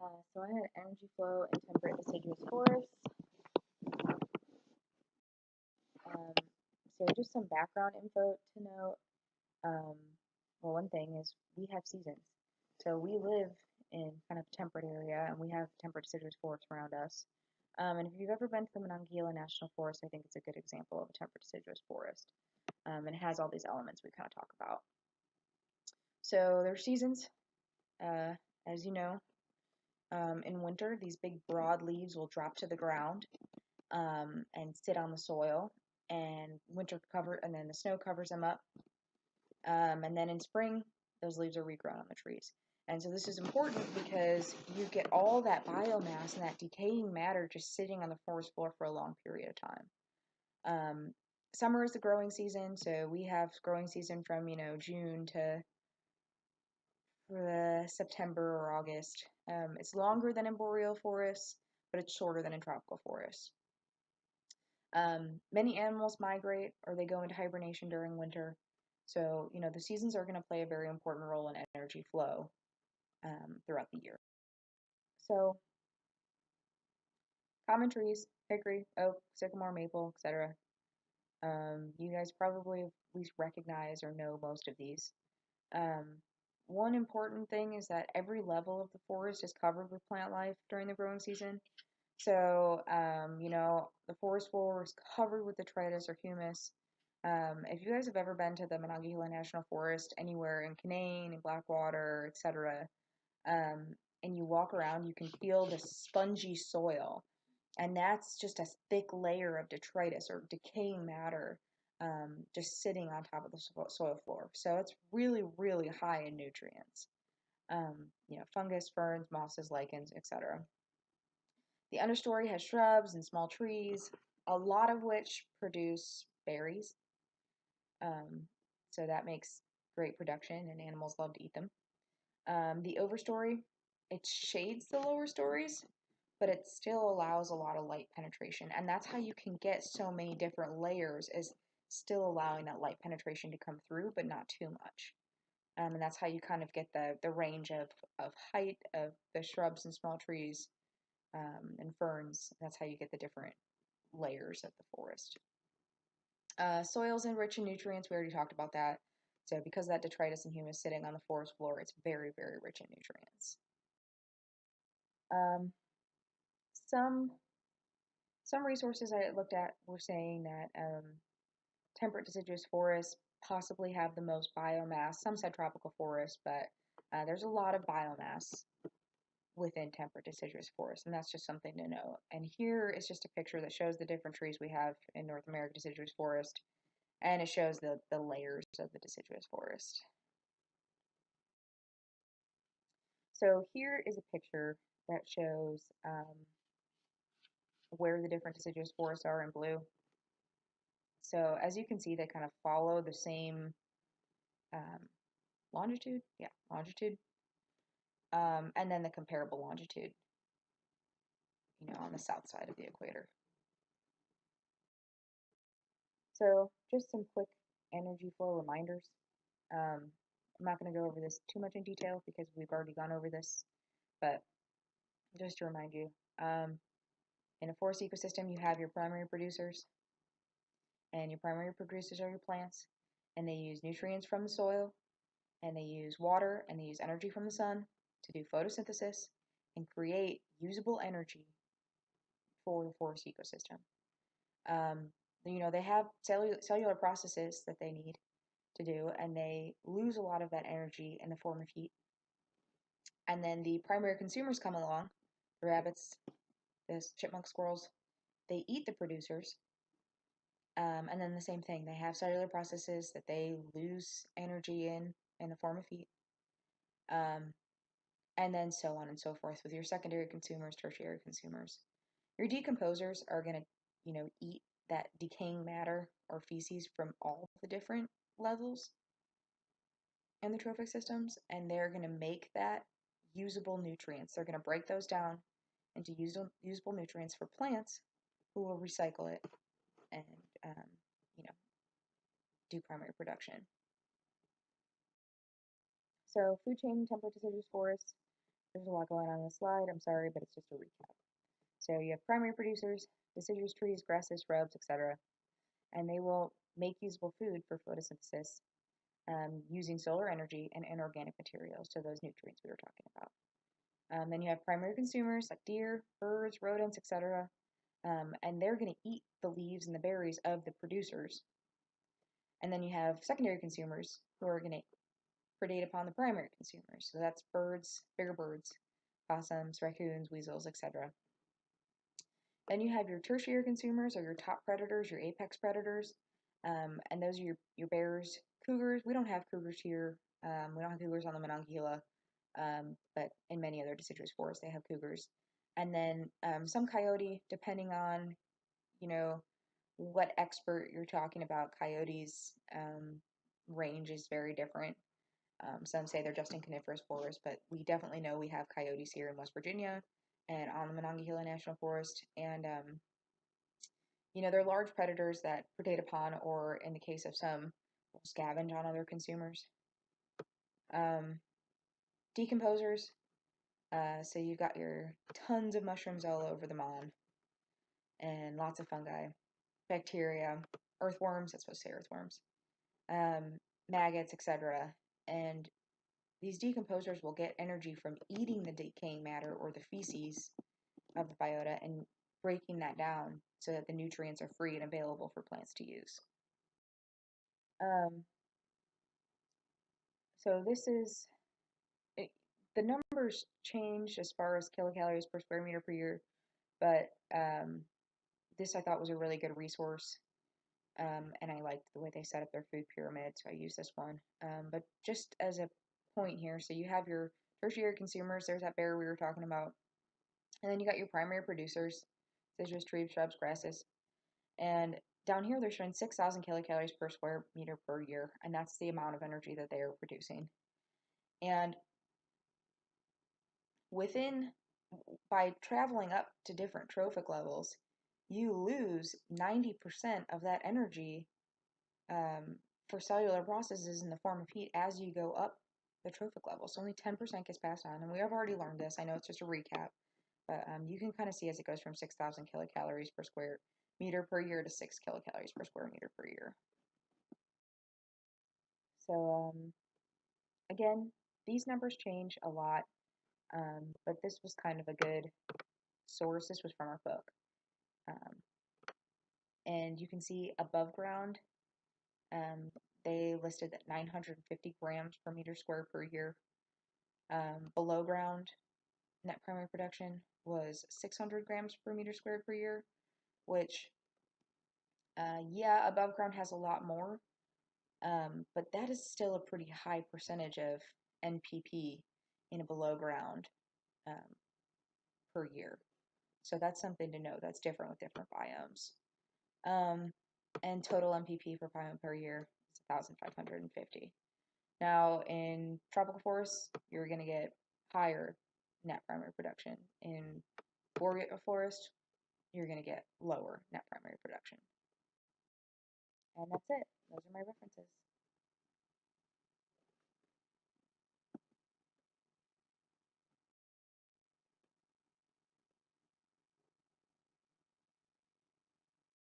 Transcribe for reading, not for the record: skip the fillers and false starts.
So I had energy flow in temperate deciduous forests. Um, so just some background info to note. Um, well, one thing is we have seasons. So we live in kind of temperate area, and we have temperate deciduous forests around us. And if you've ever been to the Monongahela National Forest, I think it's a good example of a temperate deciduous forest. And it has all these elements we kind of talk about. So there's seasons, uh, as you know. In winter, these big broad leaves will drop to the ground and sit on the soil, and and then the snow covers them up. And then in spring, those leaves are regrown on the trees. And so this is important because you get all that biomass and that decaying matter just sitting on the forest floor for a long period of time. Summer is the growing season, so we have growing season from June to September or August. It's longer than in boreal forests, but it's shorter than in tropical forests. Many animals migrate or they go into hibernation during winter. So, the seasons are going to play a very important role in energy flow throughout the year. So, common trees, hickory, oak, sycamore, maple, etc. You guys probably at least recognize or know most of these. Um, One important thing is that every level of the forest is covered with plant life during the growing season. So, the forest floor is covered with detritus or humus. If you guys have ever been to the Monongahela National Forest anywhere in Canaan, in Blackwater, etc., um, and you walk around, you can feel the spongy soil, and that's just a thick layer of detritus or decaying matter just sitting on top of the soil floor. So it's really, really high in nutrients. Fungus, ferns, mosses, lichens, etc. The understory has shrubs and small trees, a lot of which produce berries. Um, so that makes great production, and animals love to eat them. The overstory, it shades the lower stories, but it still allows a lot of light penetration. And that's how you can get so many different layers, is still allowing that light penetration to come through, but not too much. And that's how you kind of get the range of height of the shrubs and small trees and ferns. That's how you get the different layers of the forest. Soils enrich in nutrients. We already talked about that. So because of that detritus and humus sitting on the forest floor, it's very, very rich in nutrients. Um, some some resources I looked at were saying that temperate deciduous forests possibly have the most biomass. Some said tropical forests, but there's a lot of biomass within temperate deciduous forests, and that's just something to know. And here is just a picture that shows the different trees we have in North American deciduous forest, and it shows the layers of the deciduous forest. So here is a picture that shows where the different deciduous forests are in blue. So as you can see, they kind of follow the same um, longitude, longitude, and then the comparable longitude, on the south side of the equator. So just some quick energy flow reminders. I'm not going to go over this too much in detail because we've already gone over this, but just to remind you, in a forest ecosystem, you have your primary producers, and your primary producers are your plants, and they use nutrients from the soil, and they use water, and they use energy from the sun to do photosynthesis and create usable energy for the forest ecosystem. Um, they have cellular processes that they need to do, and they lose a lot of that energy in the form of heat. And then the primary consumers come along, the rabbits, the chipmunk, squirrels, they eat the producers. And then the same thing, they have cellular processes that they lose energy in the form of heat. Um, and then so on and so forth with your secondary consumers, tertiary consumers. Your decomposers are going to, eat that decaying matter or feces from all the different levels in the trophic systems, and they're going to make that usable nutrients. They're going to break those down into usable nutrients for plants who will recycle it and, you know, do primary production. So food chain temperate deciduous forests, There's a lot going on in the slide. I'm sorry, but it's just a recap. So you have primary producers, deciduous trees, grasses, shrubs, etc., and they will make usable food for photosynthesis using solar energy and inorganic materials, so those nutrients we were talking about. Then you have primary consumers like deer, birds, rodents, etc., and they're going to eat the leaves and the berries of the producers. And then you have secondary consumers who are going to predate upon the primary consumers. So that's birds, bigger birds, possums, raccoons, weasels, etc. Then you have your tertiary consumers or your top predators, your apex predators, and those are your bears, cougars. We don't have cougars here. We don't have cougars on the Monongahela, but in many other deciduous forests they have cougars. And then some coyote, depending on you know what expert you're talking about. Coyotes range is very different. Some say they're just in coniferous forests, but we definitely know we have coyotes here in West Virginia and on the Monongahela National Forest. And, they're large predators that predate upon, or in the case of some, will scavenge on other consumers. Um, Decomposers. So you've got your tons of mushrooms all over the mon and lots of fungi, bacteria, earthworms, that's supposed to say earthworms, um, maggots, etc. And these decomposers will get energy from eating the decaying matter or the feces of the biota and breaking that down so that the nutrients are free and available for plants to use. Um, so this is it, the numbers change as far as kilocalories per square meter per year, but this I thought was a really good resource, and I liked the way they set up their food pyramid, so I used this one. But just as a point here, so you have your tertiary consumers. There's that bear we were talking about. And then you got your primary producers, deciduous trees, shrubs, grasses. And down here, they're showing 6,000 kilocalories per square meter per year, and that's the amount of energy that they are producing. And within, by traveling up to different trophic levels, you lose 90% of that energy for cellular processes in the form of heat as you go up the trophic level. So only 10% gets passed on. And we have already learned this. I know it's just a recap. But you can kind of see as it goes from 6,000 kilocalories per square meter per year to 6 kilocalories per square meter per year. So again, these numbers change a lot, but this was kind of a good source. This was from our book. Um, and you can see above ground, they listed at 950 grams per meter square per year. Below ground, net primary production was 600 grams per meter squared per year, which yeah, above ground has a lot more, but that is still a pretty high percentage of NPP in a below ground um, per year. So that's something to know. That's different with different biomes. And total NPP per biome per year is 1,550. Now, in tropical forests, you're going to get higher net primary production. In boreal forest, you're going to get lower net primary production. And that's it. Those are my references.